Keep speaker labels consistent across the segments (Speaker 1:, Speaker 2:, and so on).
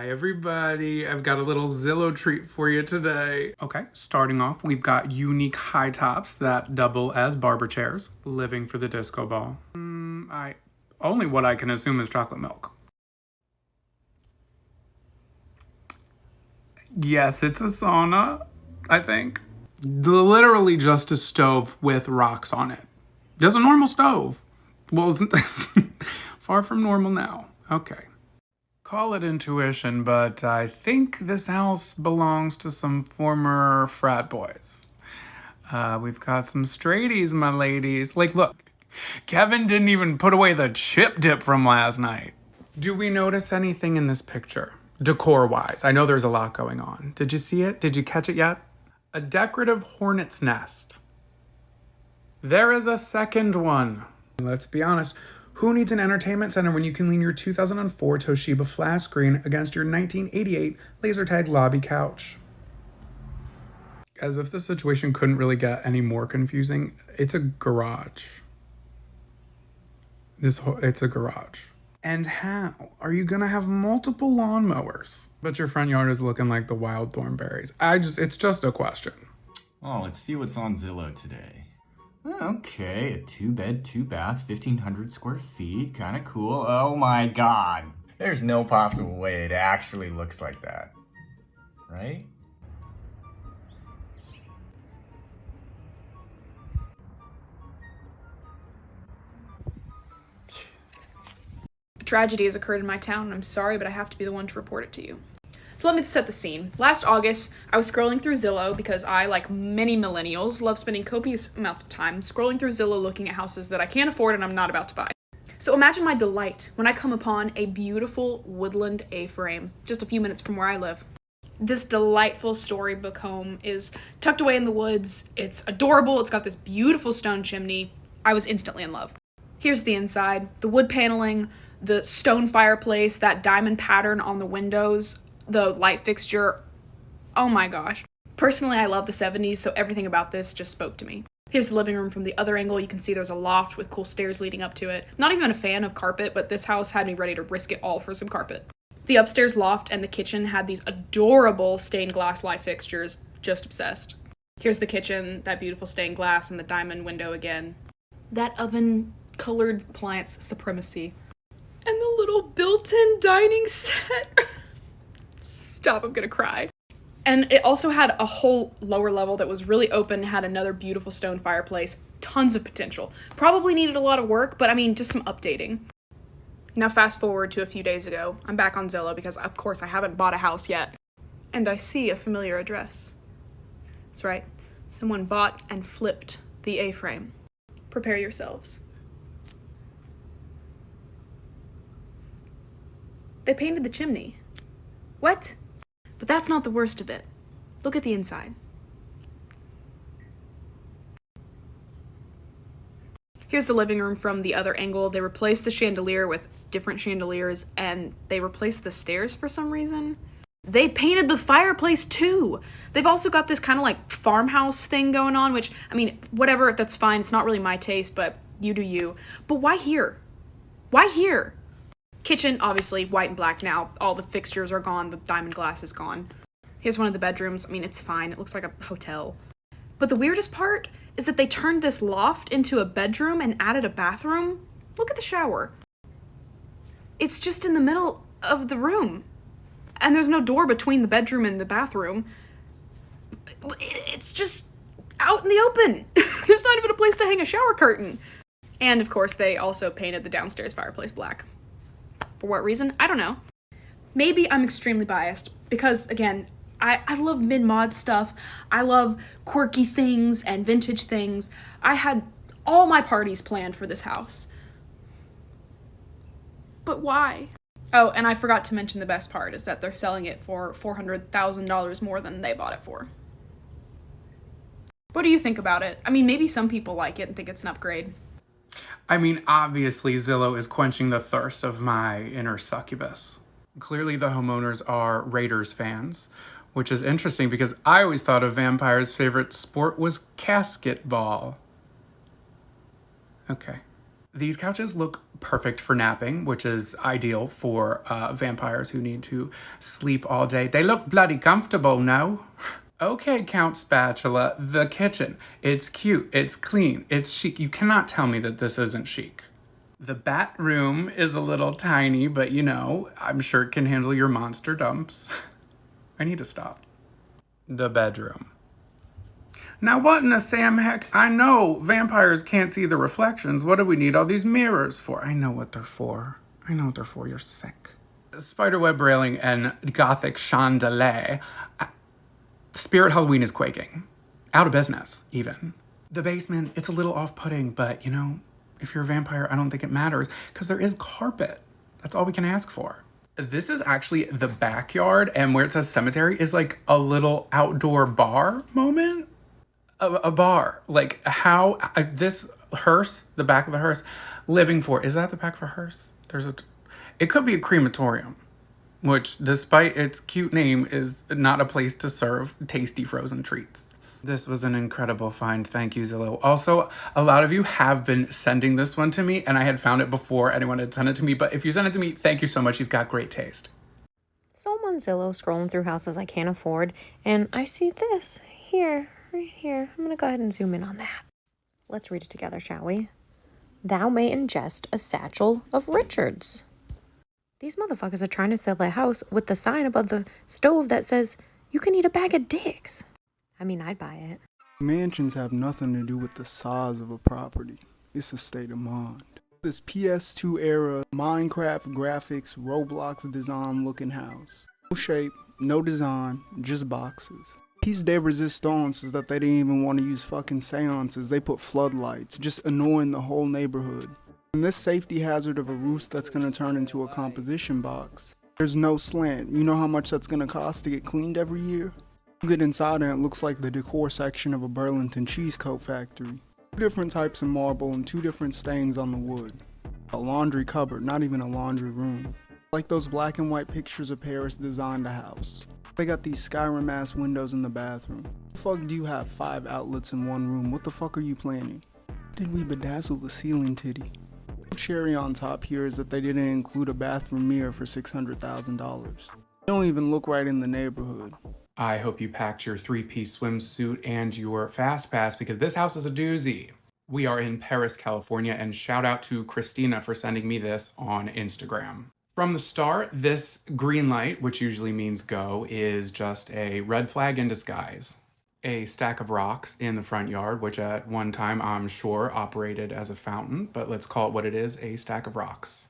Speaker 1: Hi everybody, I've got a little Zillow treat for you today. Okay, starting off, we've got unique high tops that double as barber chairs. Living for the disco ball. Only what I can assume is chocolate milk. Yes, it's a sauna, I think. Literally just a stove with rocks on it. Just a normal stove. Well, isn't far from normal now. Okay. Call it intuition, but I think this house belongs to some former frat boys. We've got some straighties, my ladies. Like, look, Kevin didn't even put away the chip dip from last night. Do we notice anything in this picture, decor-wise? I know there's a lot going on. Did you see it? Did you catch it yet? A decorative hornet's nest. There is a second one. Let's be honest. Who needs an entertainment center when you can lean your 2004 Toshiba flat screen against your 1988 laser tag lobby couch? As if the situation couldn't really get any more confusing, it's a garage. It's a garage. And how are you gonna have multiple lawnmowers, but your front yard is looking like the wild thornberries? It's just a question.
Speaker 2: Oh, let's see what's on Zillow today. Okay, a 2-bed, 2-bath, 1,500 square feet, kind of cool. Oh my God. There's no possible way it actually looks like that, right?
Speaker 3: A tragedy has occurred in my town, and I'm sorry, but I have to be the one to report it to you. So let me set the scene. Last August, I was scrolling through Zillow because I, like many millennials, love spending copious amounts of time scrolling through Zillow looking at houses that I can't afford and I'm not about to buy. So imagine my delight when I come upon a beautiful woodland A-frame just a few minutes from where I live. This delightful storybook home is tucked away in the woods. It's adorable. It's got this beautiful stone chimney. I was instantly in love. Here's the inside, the wood paneling, the stone fireplace, that diamond pattern on the windows, the light fixture. Oh my gosh. Personally, I love the 70s, so everything about this just spoke to me. Here's the living room from the other angle. You can see there's a loft with cool stairs leading up to it. Not even a fan of carpet, but this house had me ready to risk it all for some carpet. The upstairs loft and the kitchen had these adorable stained glass light fixtures. Just obsessed. Here's the kitchen, that beautiful stained glass and the diamond window again. That oven-colored appliance supremacy. And the little built-in dining set. Stop, I'm gonna cry. And it also had a whole lower level that was really open, had another beautiful stone fireplace, tons of potential. Probably needed a lot of work, but I mean, just some updating. Now fast forward to a few days ago. I'm back on Zillow because of course I haven't bought a house yet. And I see a familiar address. That's right, someone bought and flipped the A-frame. Prepare yourselves. They painted the chimney. What? But that's not the worst of it. Look at the inside. Here's the living room from the other angle. They replaced the chandelier with different chandeliers, and they replaced the stairs for some reason. They painted the fireplace too. They've also got this kind of like farmhouse thing going on, which, I mean, whatever, that's fine. It's not really my taste, but you do you. But why here? Why here? Kitchen, obviously, white and black now. All the fixtures are gone. The diamond glass is gone. Here's one of the bedrooms. I mean, it's fine. It looks like a hotel. But the weirdest part is that they turned this loft into a bedroom and added a bathroom. Look at the shower. It's just in the middle of the room. And there's no door between the bedroom and the bathroom. It's just out in the open. There's not even a place to hang a shower curtain. And, of course, they also painted the downstairs fireplace black. For what reason? I don't know. Maybe I'm extremely biased because, again, I love mid-mod stuff. I love quirky things and vintage things. I had all my parties planned for this house. But why? Oh, and I forgot to mention the best part is that they're selling it for $400,000 more than they bought it for. What do you think about it? I mean, maybe some people like it and think it's an upgrade.
Speaker 1: I mean, obviously Zillow is quenching the thirst of my inner succubus. Clearly the homeowners are Raiders fans, which is interesting because I always thought a vampire's favorite sport was basketball. Okay. These couches look perfect for napping, which is ideal for vampires who need to sleep all day. They look bloody comfortable, no? Okay, Count Spatula, the kitchen. It's cute, it's clean, it's chic. You cannot tell me that this isn't chic. The bat room is a little tiny, but you know, I'm sure it can handle your monster dumps. I need to stop. The bedroom. Now what in the Sam heck? I know vampires can't see the reflections. What do we need all these mirrors for? I know what they're for. I know what they're for. You're sick. Spiderweb railing and gothic chandelier. Spirit Halloween is quaking. Out of business, even. The basement, it's a little off-putting, but you know, if you're a vampire, I don't think it matters because there is carpet. That's all we can ask for. This is actually the backyard, and where it says cemetery is like a little outdoor bar moment. A bar. Like how this hearse, the back of a hearse, living for. Is that the back of a hearse? It could be a crematorium, which despite its cute name is not a place to serve tasty frozen treats. This was an incredible find. Thank you, Zillow. Also, a lot of you have been sending this one to me, and I had found it before anyone had sent it to me. But if you sent it to me, thank you so much. You've got great taste.
Speaker 4: So I'm on Zillow scrolling through houses I can't afford, and I see this here, right here. I'm gonna go ahead and zoom in on that. Let's read it together, shall we? Thou may ingest a satchel of Richards. These motherfuckers are trying to sell their house with the sign above the stove that says, you can eat a bag of dicks. I mean, I'd buy it.
Speaker 5: Mansions have nothing to do with the size of a property. It's a state of mind. This PS2 era Minecraft graphics, Roblox design looking house. No shape, no design, just boxes. Piece de resistance is that they didn't even want to use fucking seances. They put floodlights, just annoying the whole neighborhood. And this safety hazard of a roost that's gonna turn into a composition box. There's no slant. You know how much that's gonna cost to get cleaned every year? You get inside and it looks like the decor section of a Burlington cheese coat factory. 2 different types of marble and 2 different stains on the wood. A laundry cupboard, not even a laundry room. Like those black and white pictures of Paris designed a house. They got these Skyrim ass windows in the bathroom. The fuck do you have 5 outlets in one room? What the fuck are you planning? Did we bedazzle the ceiling titty? The cherry on top here is that they didn't include a bathroom mirror for $600,000. They don't even look right in the neighborhood.
Speaker 1: I hope you packed your 3-piece swimsuit and your fast pass because this house is a doozy. We are in Paris, California, and shout out to Christina for sending me this on Instagram. From the start, this green light, which usually means go, is just a red flag in disguise. A stack of rocks in the front yard, which at one time I'm sure operated as a fountain, but let's call it what it is, a stack of rocks.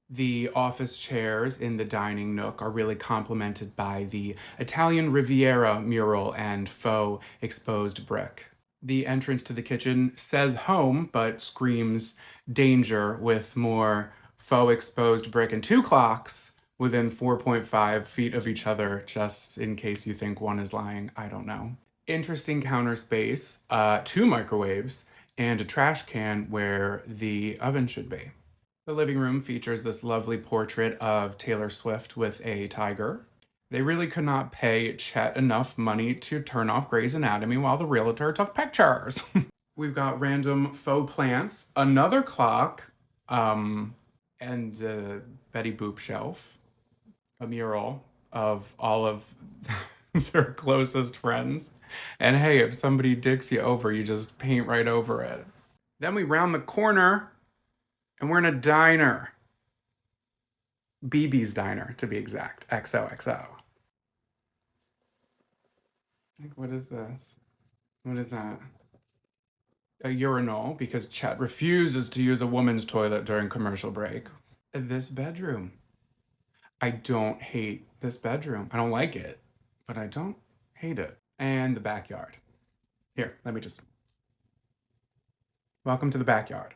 Speaker 1: The office chairs in the dining nook are really complemented by the Italian Riviera mural and faux exposed brick. The entrance to the kitchen says home, but screams danger with more faux exposed brick and 2 clocks within 4.5 feet of each other, just in case you think one is lying. I don't know. Interesting counter space, 2 microwaves, and a trash can where the oven should be. The living room features this lovely portrait of Taylor Swift with a tiger. They really could not pay Chet enough money to turn off Grey's Anatomy while the realtor took pictures. We've got random faux plants, another clock, and a Betty Boop shelf, a mural of all of their closest friends. And hey, if somebody dicks you over, you just paint right over it. Then we round the corner and we're in a diner. BB's Diner, to be exact. XOXO. Like, what is this? What is that? A urinal, because Chet refuses to use a woman's toilet during commercial break. This bedroom. I don't hate this bedroom. I don't like it, but I don't hate it. And the backyard. Here, let me just... Welcome to the backyard.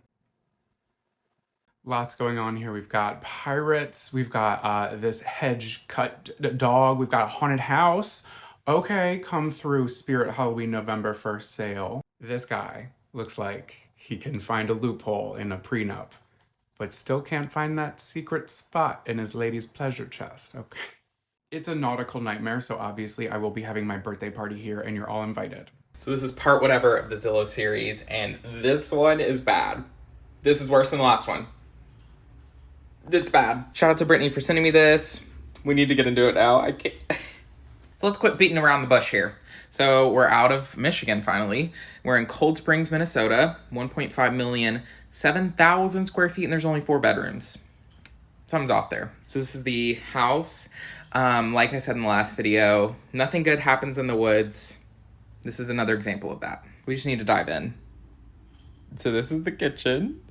Speaker 1: Lots going on here. We've got pirates. We've got this hedge cut dog. We've got a haunted house. Okay, come through Spirit Halloween November 1st sale. This guy looks like he can find a loophole in a prenup, but still can't find that secret spot in his lady's pleasure chest. Okay. It's a nautical nightmare, so obviously I will be having my birthday party here and you're all invited.
Speaker 6: So this is part whatever of the Zillow series, and this one is bad. This is worse than the last one. It's bad. Shout out to Brittany for sending me this. We need to get into it now. I can't. So let's quit beating around the bush here. So we're out of Michigan finally. We're in Cold Springs, Minnesota. 1.5 million, 7,000 square feet, and there's only 4 bedrooms. Something's off there. So this is the house. Like I said in the last video, nothing good happens in the woods. This is another example of that. We just need to dive in. So this is the kitchen.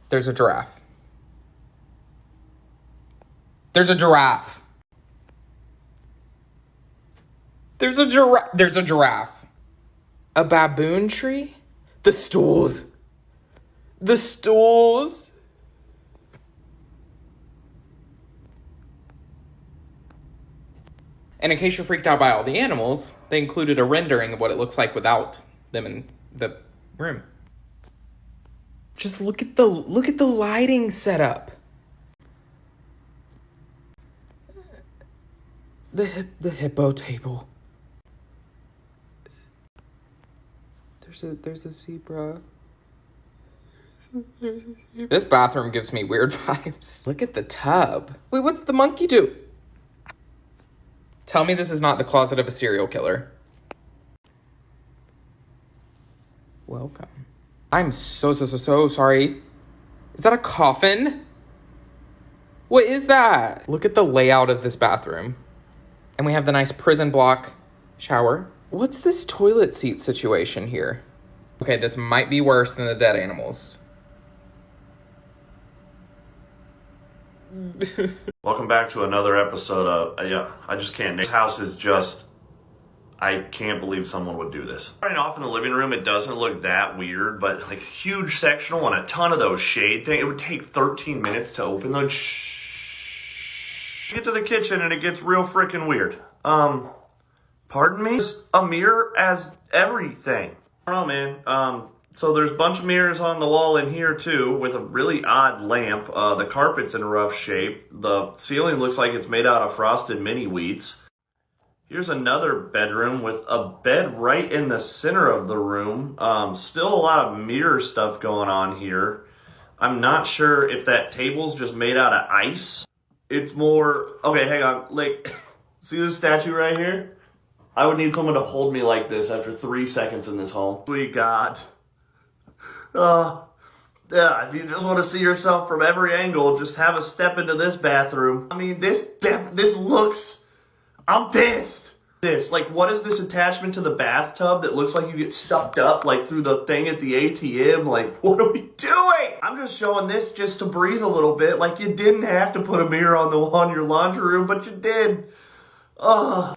Speaker 6: There's a giraffe. There's a giraffe. There's a giraffe. There's a giraffe. A baboon tree? The stools. The stools. And in case you're freaked out by all the animals, they included a rendering of what it looks like without them in the room. Just look at the lighting setup. The hippo table. There's a zebra. This bathroom gives me weird vibes. Look at the tub. Wait, what's the monkey do? Tell me this is not the closet of a serial killer. Welcome. I'm so sorry. Is that a coffin? What is that? Look at the layout of this bathroom. And we have the nice prison block shower. What's this toilet seat situation here? Okay, this might be worse than the dead animals.
Speaker 7: Welcome back to another episode of, I just can't. This house is just, I can't believe someone would do this. Starting off in the living room, it doesn't look that weird, but like huge sectional and a ton of those shade things. It would take 13 minutes to open those. Get to the kitchen and it gets real freaking weird. Pardon me? A mirror as everything. I don't know, man. So there's a bunch of mirrors on the wall in here too, with a really odd lamp. The carpet's in rough shape. The ceiling looks like it's made out of frosted mini wheats. Here's another bedroom with a bed right in the center of the room. Still a lot of mirror stuff going on here. I'm not sure if that table's just made out of ice. It's more, okay, hang on. Like, see this statue right here? I would need someone to hold me like this after 3 seconds in this home. Sweet God. Yeah, if you just want to see yourself from every angle, just have a step into this bathroom. I mean, this looks, I'm pissed. Like, what is this attachment to the bathtub that looks like you get sucked up, like, through the thing at the ATM? Like, what are we doing? I'm just showing this just to breathe a little bit. Like, you didn't have to put a mirror on the wall in your laundry room, but you did.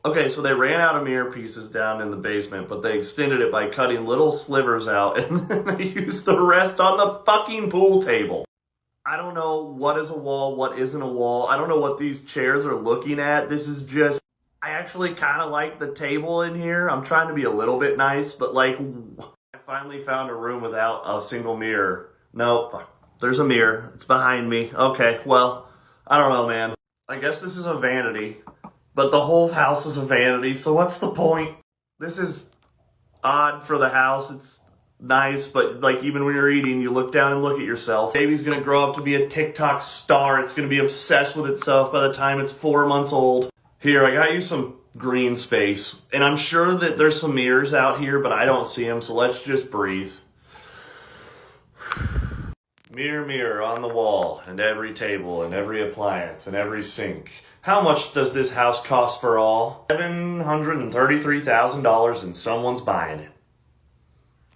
Speaker 7: Okay, so they ran out of mirror pieces down in the basement, but they extended it by cutting little slivers out, and then they used the rest on the fucking pool table. I don't know what is a wall, what isn't a wall. I don't know what these chairs are looking at. This is just, I actually kind of like the table in here. I'm trying to be a little bit nice, but like, I finally found a room without a single mirror. No, fuck. There's a mirror. It's behind me. Okay, well, I don't know, man. I guess this is a vanity. But the whole house is a vanity, so what's the point? This is odd for the house. It's nice, but like even when you're eating, you look down and look at yourself. Baby's gonna grow up to be a TikTok star. It's gonna be obsessed with itself by the time it's 4 months old. Here, I got you some green space, and I'm sure that there's some mirrors out here, but I don't see them, so let's just breathe. Mirror, mirror on the wall, and every table, and every appliance, and every sink. How much does this house cost for all? $733,000 and someone's buying it.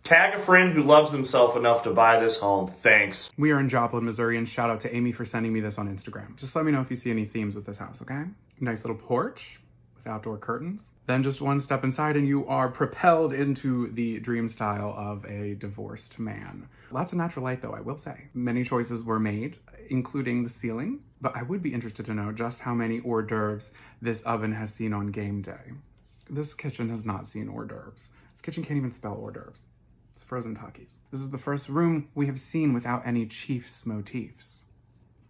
Speaker 7: Tag a friend who loves himself enough to buy this home. Thanks.
Speaker 1: We are in Joplin, Missouri, and shout out to Amy for sending me this on Instagram. Just let me know if you see any themes with this house, okay? Nice little porch with outdoor curtains. Then just one step inside and you are propelled into the dream style of a divorced man. Lots of natural light though, I will say. Many choices were made, including the ceiling, but I would be interested to know just how many hors d'oeuvres this oven has seen on game day. This kitchen has not seen hors d'oeuvres. This kitchen can't even spell hors d'oeuvres. It's frozen Takis. This is the first room we have seen without any Chiefs motifs.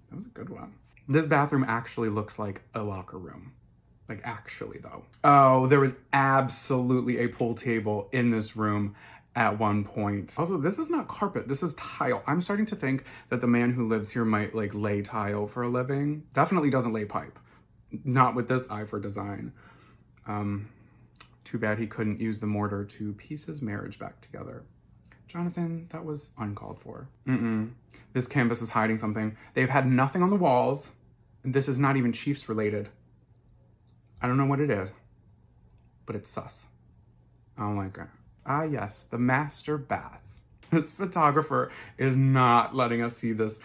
Speaker 1: That was a good one. This bathroom actually looks like a locker room. Like, actually, though. Oh, there was absolutely a pool table in this room at one point. Also, this is not carpet, this is tile. I'm starting to think that the man who lives here might, like, lay tile for a living. Definitely doesn't lay pipe. Not with this eye for design. Too bad he couldn't use the mortar to piece his marriage back together. Jonathan, that was uncalled for. This canvas is hiding something. They've had nothing on the walls. And this is not even Chiefs related. I don't know what it is, but it's sus. I don't like it. Ah, yes, the master bath. This photographer is not letting us see this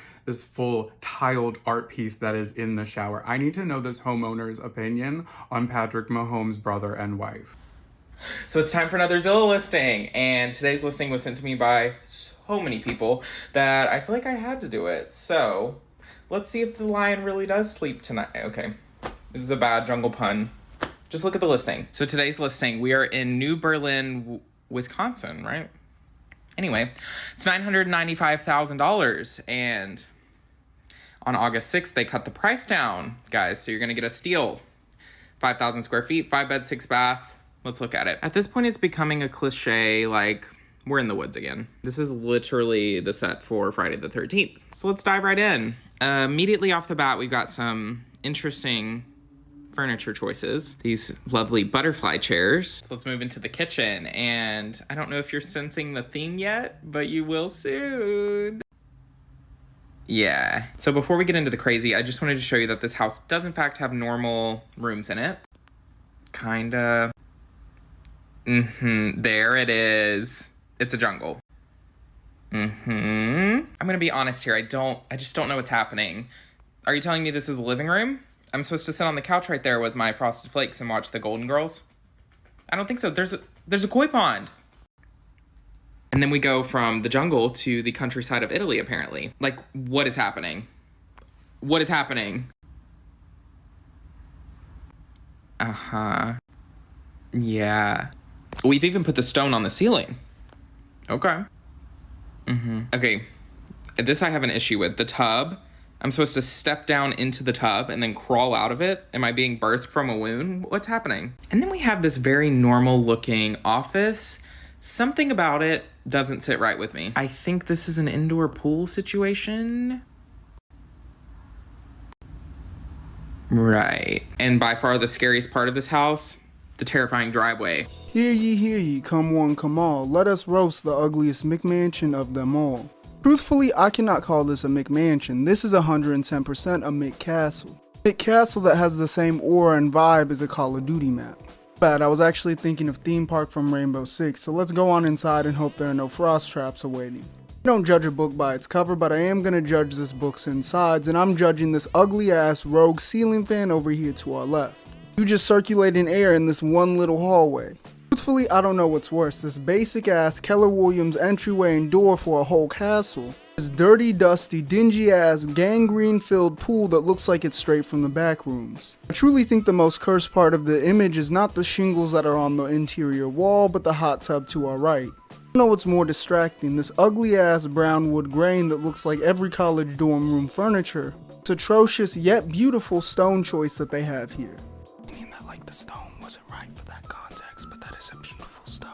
Speaker 1: full tiled art piece that is in the shower. I need to know this homeowner's opinion on Patrick Mahomes' brother and wife.
Speaker 6: So it's time for another Zillow listing, and today's listing was sent to me by so many people that I feel like I had to do it. So let's see if the lion really does sleep tonight. Okay, it was a bad jungle pun. Just look at the listing. So today's listing, we are in New Berlin, Wisconsin, right? Anyway, it's $995,000, and on August 6th, they cut the price down, guys. So you're gonna get a steal. 5,000 square feet, 5 bed, 6 bath. Let's look at it. At this point, it's becoming a cliche, like, we're in the woods again. This is literally the set for Friday the 13th. So let's dive right in. Immediately off the bat, we've got some interesting furniture choices. These lovely butterfly chairs. So let's move into the kitchen. And I don't know if you're sensing the theme yet, but you will soon. Yeah. So before we get into the crazy, I just wanted to show you that this house does in fact have normal rooms in it. Kinda. There it is. It's a jungle. I'm gonna be honest here. I just don't know what's happening. Are you telling me this is the living room? I'm supposed to sit on the couch right there with my Frosted Flakes and watch the Golden Girls? I don't think so. There's a koi pond. And then we go from the jungle to the countryside of Italy, apparently. Like, what is happening? What is happening? Yeah. We've even put the stone on the ceiling. Okay. Okay. This I have an issue with. The tub. I'm supposed to step down into the tub and then crawl out of it. Am I being birthed from a wound? What's happening? And then we have this very normal looking office. Something about it doesn't sit right with me. I think this is an indoor pool situation. Right. And by far the scariest part of this house, the terrifying driveway.
Speaker 5: Hear ye, come one, come all. Let us roast the ugliest McMansion of them all. Truthfully, I cannot call this a McMansion. This is 110% a McCastle. McCastle that has the same aura and vibe as a Call of Duty map. Bad, I was actually thinking of Theme Park from Rainbow Six, so let's go on inside and hope there are no frost traps awaiting. I don't judge a book by its cover, but I am gonna judge this book's insides, and I'm judging this ugly ass rogue ceiling fan over here to our left. You just circulating air in this one little hallway. Truthfully, I don't know what's worse, this basic ass Keller Williams entryway and door for a whole castle. This dirty, dusty, dingy ass gangrene filled pool that looks like it's straight from the back rooms. I truly think the most cursed part of the image is not the shingles that are on the interior wall, but the hot tub to our right. I don't know what's more distracting, this ugly ass brown wood grain that looks like every college dorm room furniture. It's atrocious yet beautiful stone choice that they have here. I mean that like the stone wasn't right for that context, but that is a beautiful stone.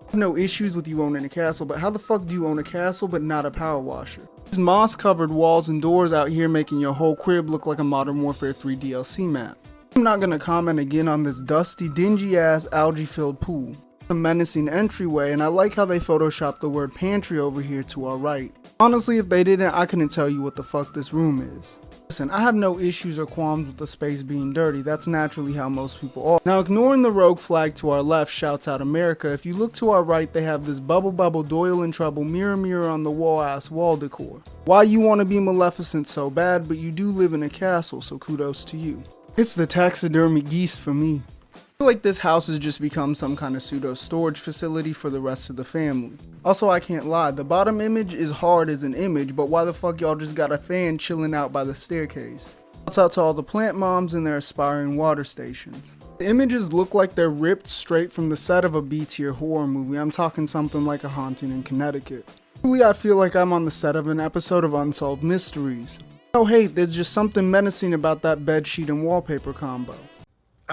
Speaker 5: I have no issues with you owning a castle, but how the fuck do you own a castle but not a power washer? These moss covered walls and doors out here making your whole crib look like a Modern Warfare 3 DLC map. I'm not gonna comment again on this dusty, dingy ass algae filled pool. A menacing entryway, and I like how they photoshopped the word pantry over here to our right. Honestly, if they didn't, I couldn't tell you what the fuck this room is. Listen, I have no issues or qualms with the space being dirty, that's naturally how most people are. Now ignoring the rogue flag to our left shouts out America, if you look to our right they have this bubble Doyle in trouble mirror on the wall ass wall decor. Why you want to be Maleficent so bad, but you do live in a castle, so kudos to you. It's the taxidermy geese for me. I feel like this house has just become some kind of pseudo storage facility for the rest of the family. Also, I can't lie, the bottom image is hard as an image, but why the fuck y'all just got a fan chilling out by the staircase? Shouts out to all the plant moms and their aspiring water stations. The images look like they're ripped straight from the set of a B-tier horror movie. I'm talking something like A Haunting in Connecticut. Truly, I feel like I'm on the set of an episode of Unsolved Mysteries. Oh hey, there's just something menacing about that bedsheet and wallpaper combo.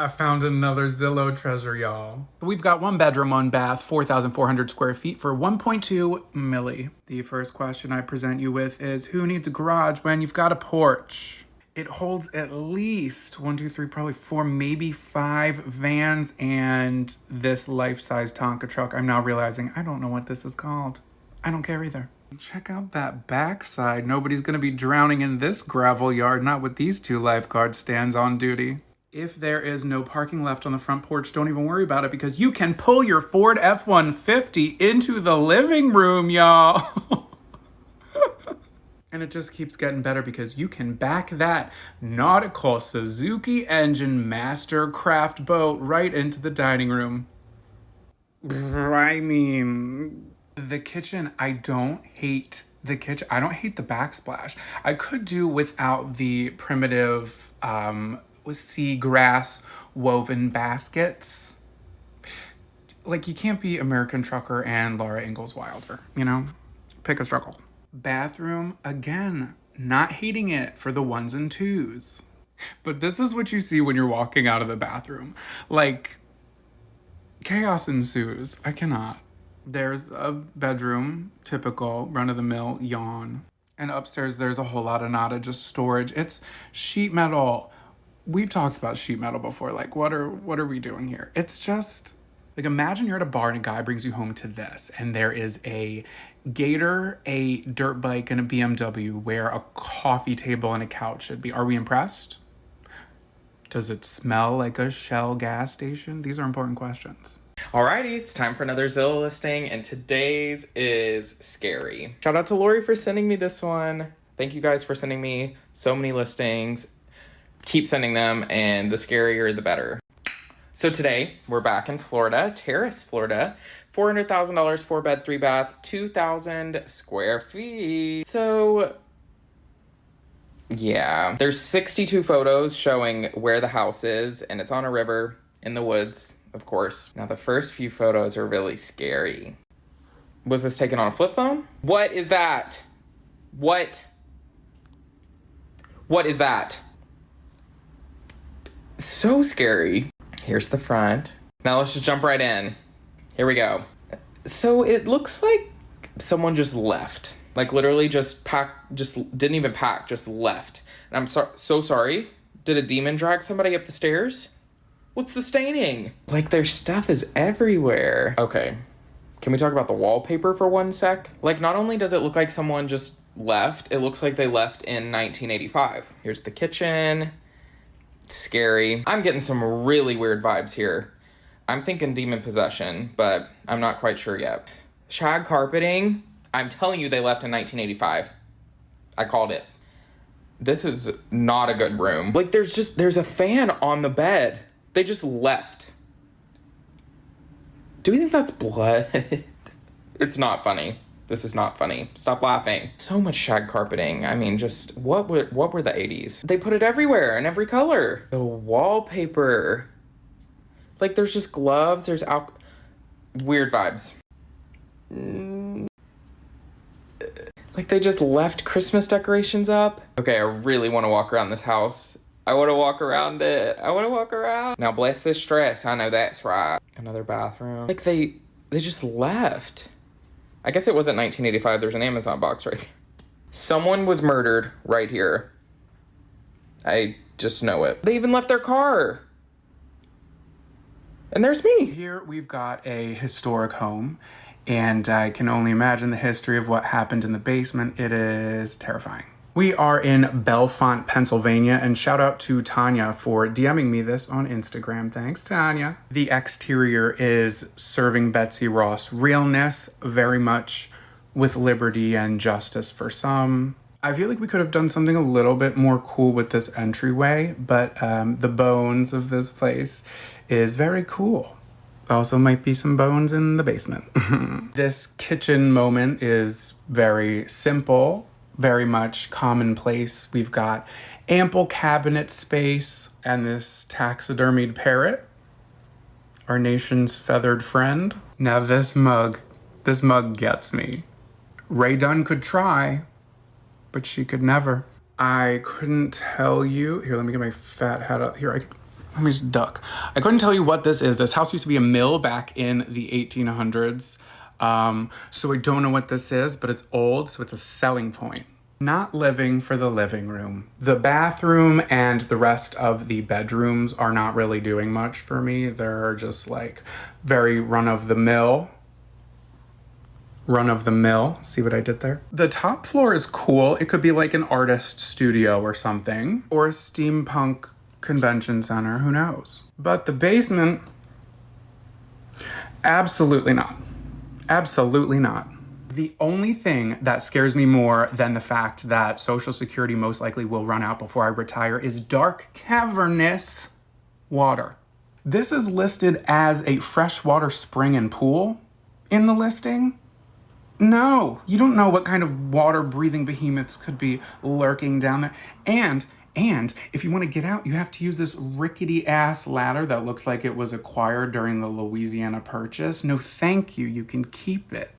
Speaker 1: I found another Zillow treasure, y'all. We've got 1 bedroom, 1 bath, 4,400 square feet for 1.2 milli. The first question I present you with is, who needs a garage when you've got a porch? It holds at least 1, 2, 3, probably 4, maybe 5 vans and this life-size Tonka truck. I'm now realizing I don't know what this is called. I don't care either. Check out that backside. Nobody's gonna be drowning in this gravel yard, not with these 2 lifeguard stands on duty. If there is no parking left on the front porch, don't even worry about it because you can pull your Ford F-150 into the living room, y'all. And it just keeps getting better because you can back that nautical Suzuki engine Mastercraft boat right into the dining room. I mean, the kitchen, I don't hate the kitchen. I don't hate the backsplash. I could do without the primitive seagrass woven baskets. Like, you can't be American Trucker and Laura Ingalls Wilder, you know? Pick a struggle. Bathroom, again, not hating it for the 1s and 2s. But this is what you see when you're walking out of the bathroom. Like, chaos ensues. I cannot. There's a bedroom, typical, run-of-the-mill, yawn. And upstairs, there's a whole lot of nada, just storage. It's sheet metal. We've talked about sheet metal before. Like, what are we doing here? It's just, like, imagine you're at a bar and a guy brings you home to this, and there is a gator, a dirt bike, and a BMW where a coffee table and a couch should be. Are we impressed? Does it smell like a Shell gas station? These are important questions.
Speaker 6: Alrighty, it's time for another Zillow listing, and today's is scary. Shout out to Lori for sending me this one. Thank you guys for sending me so many listings. Keep sending them, and the scarier, the better. So today, we're back in Florida, Terrace, Florida. $400,000, 4-bed, 3-bath, 2,000 square feet. So, yeah. There's 62 photos showing where the house is, and it's on a river in the woods, of course. Now, the first few photos are really scary. Was this taken on a flip phone? What is that? What is that? So scary. Here's the front. Now let's just jump right in. Here we go. So it looks like someone just left. Like literally just didn't even pack, just left. And I'm so sorry. Did a demon drag somebody up the stairs? What's the staining? Like their stuff is everywhere. Okay, can we talk about the wallpaper for 1 sec? Like not only does it look like someone just left, it looks like they left in 1985. Here's the kitchen. Scary. I'm getting some really weird vibes here. I'm thinking demon possession, but I'm not quite sure yet. Shag carpeting. I'm telling you they left in 1985. I called it. This is not a good room. Like there's a fan on the bed. They just left. Do we think that's blood? It's not funny. This is not funny. Stop laughing. So much shag carpeting. I mean, just what were the 80s? They put it everywhere in every color. The wallpaper. Like there's just gloves. There's weird vibes. Like they just left Christmas decorations up. Okay, I really want to walk around this house. I want to walk around it. I want to walk around. Now bless this stress. I know that's right. Another bathroom. Like they just left. I guess it wasn't 1985. There's an Amazon box right there. Someone was murdered right here. I just know it. They even left their car. And there's me.
Speaker 1: Here we've got a historic home, and I can only imagine the history of what happened in the basement. It is terrifying. We are in Bellefonte, Pennsylvania, and shout out to Tanya for DMing me this on Instagram. Thanks, Tanya. The exterior is serving Betsy Ross realness, very much with liberty and justice for some. I feel like we could have done something a little bit more cool with this entryway, but the bones of this place is very cool. Also might be some bones in the basement. This kitchen moment is very simple, very much commonplace. We've got ample cabinet space and this taxidermied parrot, our nation's feathered friend. Now this mug gets me. Ray Dunn could try, but she could never. I couldn't tell you. Here, let me get my fat head up. Here, Let me just duck. I couldn't tell you what this is. This house used to be a mill back in the 1800s. So I don't know what this is, but it's old, so it's a selling point. Not living for the living room. The bathroom and the rest of the bedrooms are not really doing much for me. They're just like very run-of-the-mill. See what I did there? The top floor is cool. It could be like an artist studio or something, or a steampunk convention center, who knows? But the basement, absolutely not. Absolutely not. The only thing that scares me more than the fact that Social Security most likely will run out before I retire is dark, cavernous water. This is listed as a freshwater spring and pool in the listing. No, you don't know what kind of water-breathing behemoths could be lurking down there. And if you want to get out, you have to use this rickety-ass ladder that looks like it was acquired during the Louisiana Purchase. No, thank you. You can keep it.